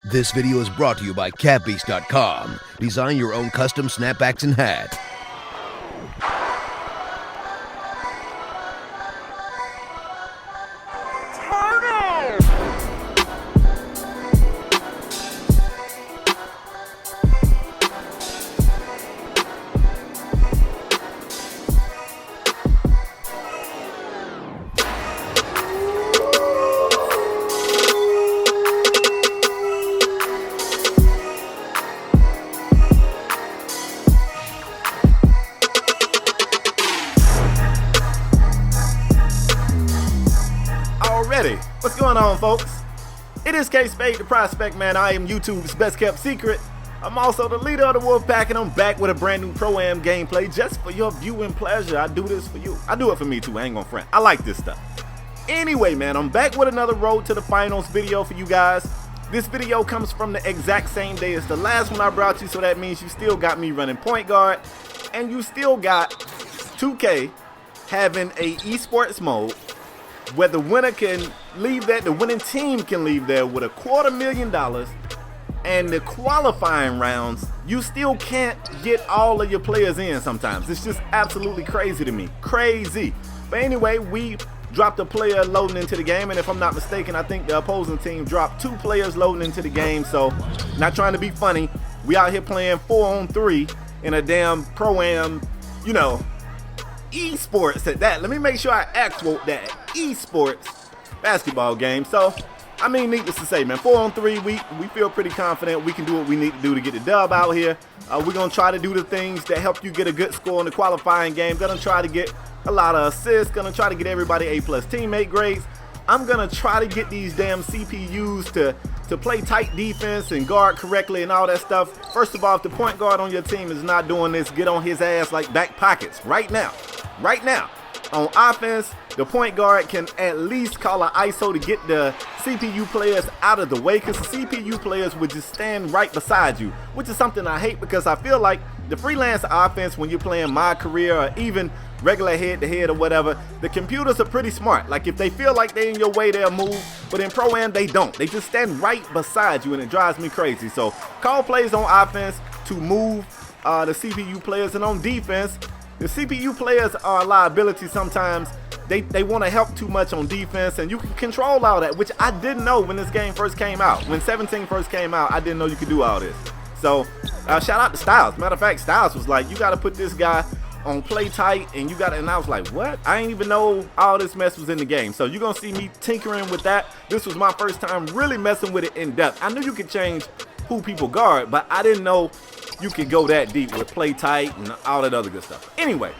This video is brought to you by catbeast.com. Design your own custom snapbacks and hats. What's going on, folks? It is KspadeTheProspect, man. I am YouTube's best kept secret. I'm also the leader of the wolf pack, and I'm back with a brand new Pro-Am gameplay just for your viewing pleasure. I do this for you. I do it for me too, I ain't gonna front. I like this stuff. Anyway, man, I'm back with another Road to the Finals video for you guys. This video comes from the exact same day as the last one I brought you, so that means you still got me running point guard, and you still got 2K having a esports mode where the winner can leave that, the winning team can leave there with $250,000, and the qualifying rounds, you still can't get all of your players in sometimes. It's just absolutely crazy to me. Crazy. But anyway, we dropped a player loading into the game, and if I'm not mistaken, I think the opposing team dropped 2 players loading into the game. So, not trying to be funny, we out here playing 4-on-3 in a damn Pro-Am, you know, esports at that. Let me make sure I quote that. Esports basketball game. So, I mean, needless to say, man, 4-on-3, we feel pretty confident we can do what we need to do to get the dub out here. We're going to try to do the things that help you get a good score in the qualifying game. Going to try to get a lot of assists. Going to try to get everybody A+ teammate grades. I'm going to try to get these damn CPUs to play tight defense and guard correctly and all that stuff. First of all, if the point guard on your team is not doing this, get on his ass like back pockets right now. Right now. On offense, the point guard can at least call an ISO to get the CPU players out of the way, because the CPU players would just stand right beside you, which is something I hate, because I feel like the freelance offense, when you're playing My Career or even regular head-to-head or whatever, the computers are pretty smart. Like, if they feel like they're in your way, they'll move, but in Pro-Am, they don't. They just stand right beside you, and it drives me crazy. So, call plays on offense to move the CPU players, and on defense, the CPU players are a liability sometimes. They want to help too much on defense, and you can control all that, which I didn't know when this game first came out. When 17 first came out, I didn't know you could do all this. So, shout out to Styles. Matter of fact, Styles was like, you got to put this guy on play tight, and you got to, and I was like, what? I didn't even know all this mess was in the game. So, you're going to see me tinkering with that. This was my first time really messing with it in depth. I knew you could change who people guard, but I didn't know you could go that deep with play tight and all that other good stuff. Anyway,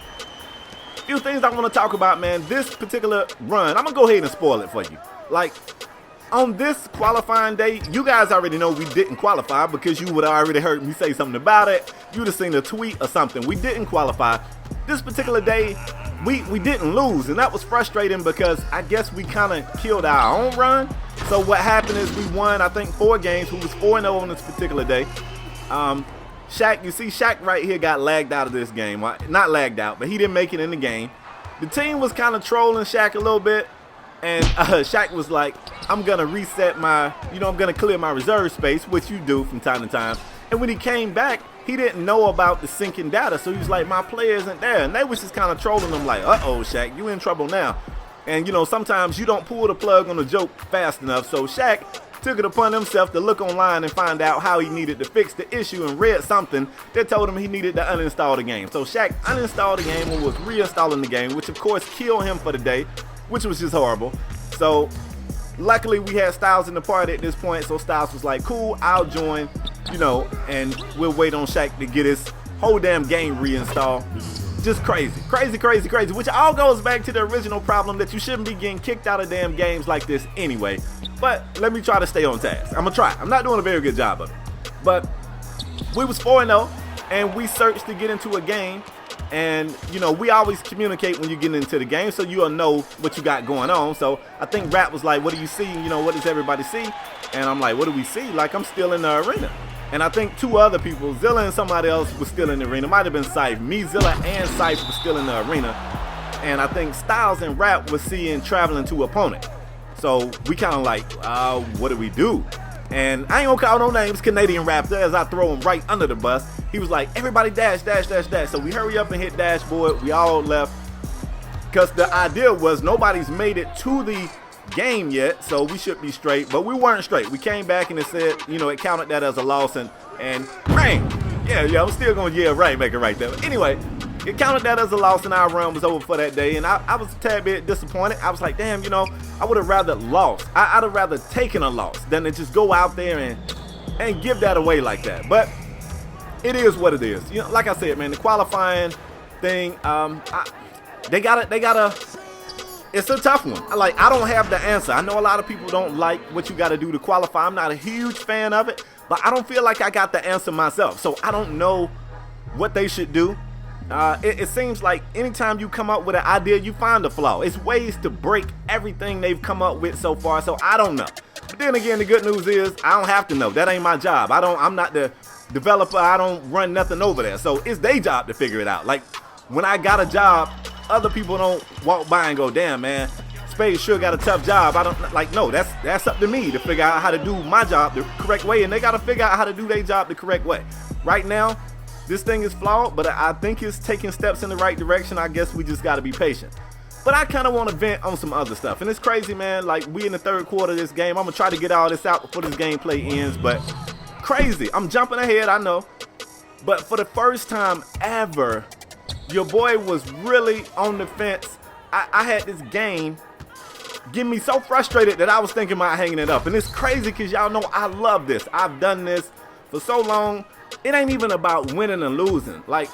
a few things I want to talk about, man. This particular run, I'm going to go ahead and spoil it for you. Like, on this qualifying day, you guys already know we didn't qualify, because you would have already heard me say something about it. You would have seen a tweet or something. We didn't qualify. This particular day, we didn't lose, and that was frustrating, because I guess we kind of killed our own run. So what happened is we won, I think, 4 games. We was 4-0 on this particular day. Shaq, you see Shaq right here got lagged out of this game. Not lagged out, but he didn't make it in the game. The team was kind of trolling Shaq a little bit, and Shaq was like, I'm going to reset my, I'm going to clear my reserve space, which you do from time to time. And when he came back, he didn't know about the syncing data, so he was like, my player isn't there. And they was just kind of trolling him like, uh-oh, Shaq, you in trouble now. And, sometimes you don't pull the plug on a joke fast enough, so Shaq took it upon himself to look online and find out how he needed to fix the issue, and read something that told him he needed to uninstall the game. So Shaq uninstalled the game and was reinstalling the game, which of course killed him for the day, which was just horrible. So luckily we had Styles in the party at this point, so Styles was like, cool, I'll join, and we'll wait on Shaq to get his whole damn game reinstalled. Just crazy, which all goes back to the original problem that you shouldn't be getting kicked out of damn games like this anyway. But let me try to stay on task. I'm gonna try. I'm not doing a very good job of it. But we was 4-0, and we searched to get into a game. And, we always communicate when you get into the game, so you'll know what you got going on. So I think Rap was like, what do you see? What does everybody see? And I'm like, what do we see? Like, I'm still in the arena. And I think 2 other people, Zilla and somebody else, was still in the arena. Might have been Syph. Me, Zilla, and Syph was still in the arena. And I think Styles and Rap was seeing traveling to opponent. So we kind of like, what do we do? And I ain't gonna call no names, Canadian Raptor, as I throw him right under the bus. He was like, everybody dash, dash, dash, dash. So we hurry up and hit dashboard. We all left. Because the idea was nobody's made it to the game yet, so we should be straight. But we weren't straight. We came back and it said, you know, it counted that as a loss. And bang! Yeah, I'm still gonna make it right there. But anyway, it counted that as a loss and our run was over for that day. And I was a tad bit disappointed. I was like, damn, you know, I would have rather lost. I'd have rather taken a loss than to just go out there and give that away like that. But it is what it is. You know, like I said, man, the qualifying thing, they gotta, it's a tough one. I don't have the answer. I know a lot of people don't like what you gotta do to qualify. I'm not a huge fan of it, but I don't feel like I got the answer myself. So I don't know what they should do. It seems like anytime you come up with an idea, you find a flaw. It's ways to break everything they've come up with so far, so I don't know. But then again, the good news is I don't have to know. That ain't my job. I'm not the developer. I don't run nothing over there. So it's their job to figure it out. Like, when I got a job, other people don't walk by and go, damn, man, Spade sure got a tough job. I don't, like, no, that's up to me to figure out how to do my job the correct way, and they got to figure out how to do their job the correct way. Right now, this thing is flawed, but I think it's taking steps in the right direction. I guess we just got to be patient. But I kind of want to vent on some other stuff. And it's crazy, man. Like, we in the third quarter of this game. I'm going to try to get all this out before this gameplay ends. But crazy. I'm jumping ahead, I know. But for the first time ever, your boy was really on the fence. I had this game get me so frustrated that I was thinking about hanging it up. And it's crazy because y'all know I love this. I've done this for so long. It ain't even about winning and losing. Like,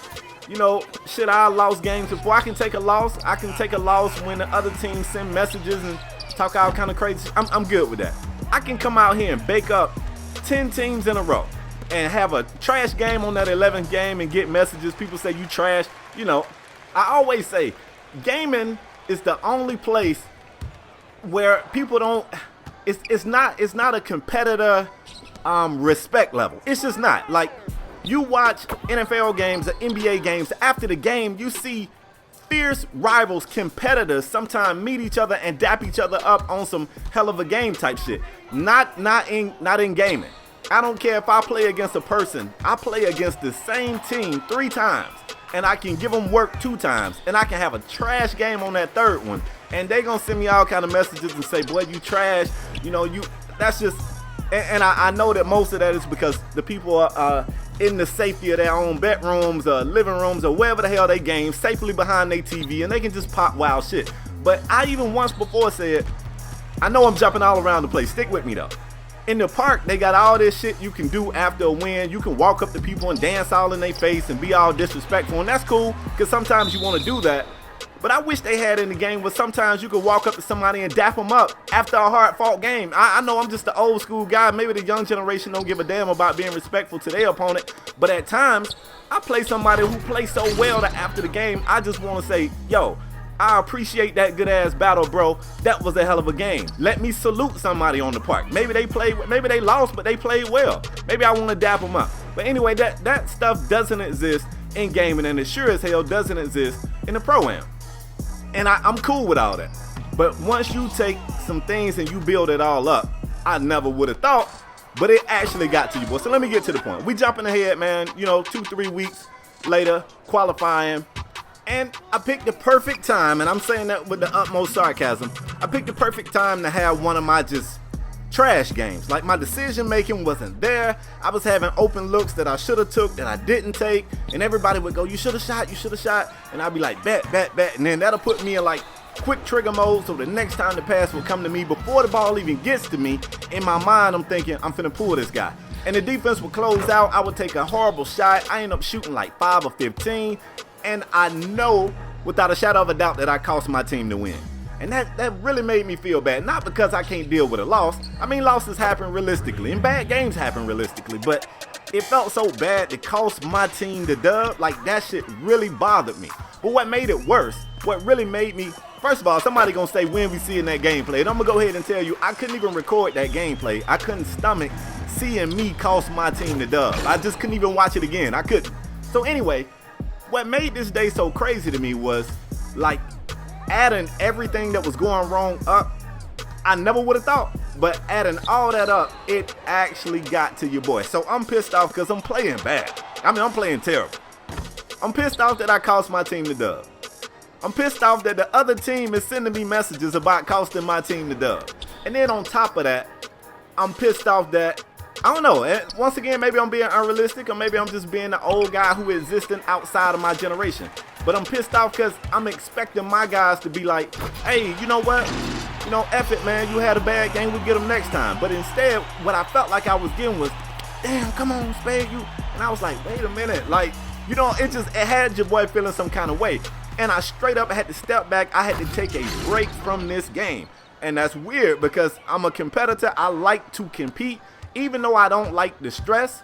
you know, shit, I lost games before. I can take a loss. I can take a loss when the other team send messages and talk all kind of crazy. I'm good with that. I can come out here and bake up 10 teams in a row and have a trash game on that 11th game and get messages. People say you trash. You know, I always say gaming is the only place where people don't, it's not a competitor respect level. It's just not. Like, you watch NFL games or NBA games, after the game you see fierce rivals, competitors sometimes meet each other and dap each other up on some hell of a game type shit. Not in gaming. I don't care if I play against a person. I play against the same team 3 times and I can give them work 2 times and I can have a trash game on that 3rd one and they gonna send me all kind of messages and say, boy, you trash, you know, that's just, and I know that most of that is because the people are in the safety of their own bedrooms or living rooms or wherever the hell they game, safely behind their TV, and they can just pop wild shit. But I even once before said, I know I'm jumping all around the place, stick with me though. In the park, they got all this shit you can do after a win. You can walk up to people and dance all in their face and be all disrespectful, and that's cool, because sometimes you want to do that. But I wish they had in the game where sometimes you could walk up to somebody and dap them up after a hard-fought game. I know I'm just the old school guy. Maybe the young generation don't give a damn about being respectful to their opponent. But at times, I play somebody who plays so well that after the game, I just want to say, yo, I appreciate that good-ass battle, bro. That was a hell of a game. Let me salute somebody on the park. Maybe they lost, but they played well. Maybe I want to dap them up. But anyway, that stuff doesn't exist in gaming, and it sure as hell doesn't exist in the Pro-Am. And I'm cool with all that. But once you take some things and you build it all up, I never would have thought, but it actually got to you, boy. So let me get to the point. We jumping ahead, man, 2-3 weeks later, qualifying. And I picked the perfect time, and I'm saying that with the utmost sarcasm. I picked the perfect time to have one of my just trash games. Like, my decision making wasn't there. I was having open looks that I should have took that I didn't take, and everybody would go, you should have shot, and I'd be like, bet, and then that'll put me in like quick trigger mode, so the next time the pass will come to me before the ball even gets to me. In my mind, I'm thinking, I'm finna pull this guy, and the defense would close out. I would take a horrible shot. I end up shooting like 5 or 15, and I know without a shadow of a doubt that I cost my team to win. And that really made me feel bad. Not because I can't deal with a loss. I mean, losses happen realistically, and bad games happen realistically, but it felt so bad to cost my team the dub. Like, that shit really bothered me. But what made it worse, what really made me, first of all, somebody gonna say when we see in that gameplay, and I'm gonna go ahead and tell you, I couldn't even record that gameplay. I couldn't stomach seeing me cost my team the dub. I just couldn't even watch it again. I couldn't. So anyway, what made this day so crazy to me was, like, adding everything that was going wrong up, I never would have thought. But adding all that up, it actually got to your boy. So I'm pissed off because I'm playing bad. I mean, I'm playing terrible. I'm pissed off that I cost my team the dub. I'm pissed off that the other team is sending me messages about costing my team the dub. And then on top of that, I'm pissed off that, I don't know, once again, maybe I'm being unrealistic, or maybe I'm just being the old guy who existing outside of my generation. But I'm pissed off because I'm expecting my guys to be like, hey, you know what? You know, F it, man. You had a bad game. We'll get them next time. But instead, what I felt like I was getting was, damn, come on, Spade, you. And I was like, wait a minute. Like, you know, it had your boy feeling some kind of way. And I straight up had to step back. I had to take a break from this game. And that's weird because I'm a competitor. I like to compete. Even though I don't like the stress,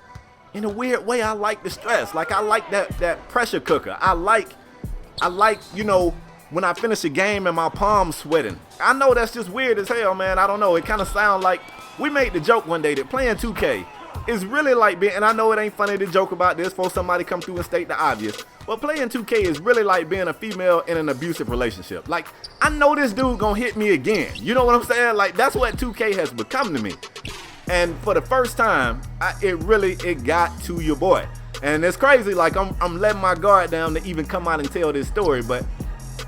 in a weird way, I like the stress. Like, I like that pressure cooker. I like, you know, when I finish a game and my palms sweating. I know that's just weird as hell, man. I don't know. It kind of sounds like, we made the joke one day that playing 2K is really like being, and I know it ain't funny to joke about this before somebody come through and state the obvious, but playing 2K is really like being a female in an abusive relationship. Like, I know this dude gonna hit me again. You know what I'm saying? Like, that's what 2K has become to me. And for the first time, it got to your boy. And it's crazy, like I'm letting my guard down to even come out and tell this story, but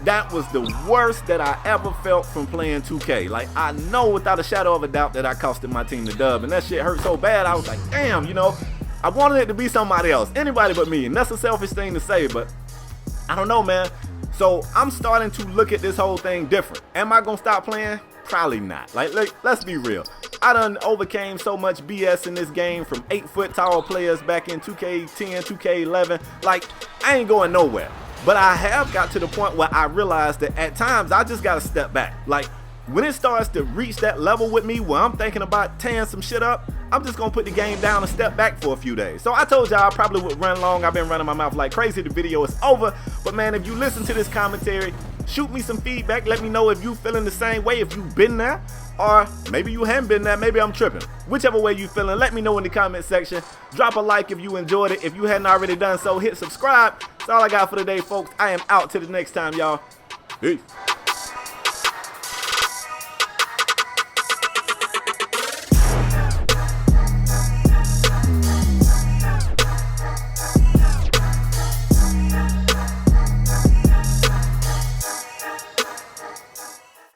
that was the worst that I ever felt from playing 2K. Like, I know without a shadow of a doubt that I costed my team the dub, and that shit hurt so bad, I was like, damn, you know, I wanted it to be somebody else, anybody but me, and that's a selfish thing to say, but I don't know, man. So I'm starting to look at this whole thing different. Am I gonna stop playing? Probably not. Like, let's be real. I done overcame so much BS in this game from 8-foot tall players back in 2K10, 2K11. Like, I ain't going nowhere. But I have got to the point where I realized that at times I just gotta step back. Like, when it starts to reach that level with me where I'm thinking about tearing some shit up, I'm just gonna put the game down and step back for a few days. So I told y'all I probably would run long. I've been running my mouth like crazy. The video is over. But man, if you listen to this commentary, shoot me some feedback. Let me know if you feeling the same way, if you've been there, or maybe you haven't been there. Maybe I'm tripping. Whichever way you feeling, let me know in the comment section. Drop a like if you enjoyed it. If you hadn't already done so, hit subscribe. That's all I got for today, folks. I am out till the next time, y'all. Peace.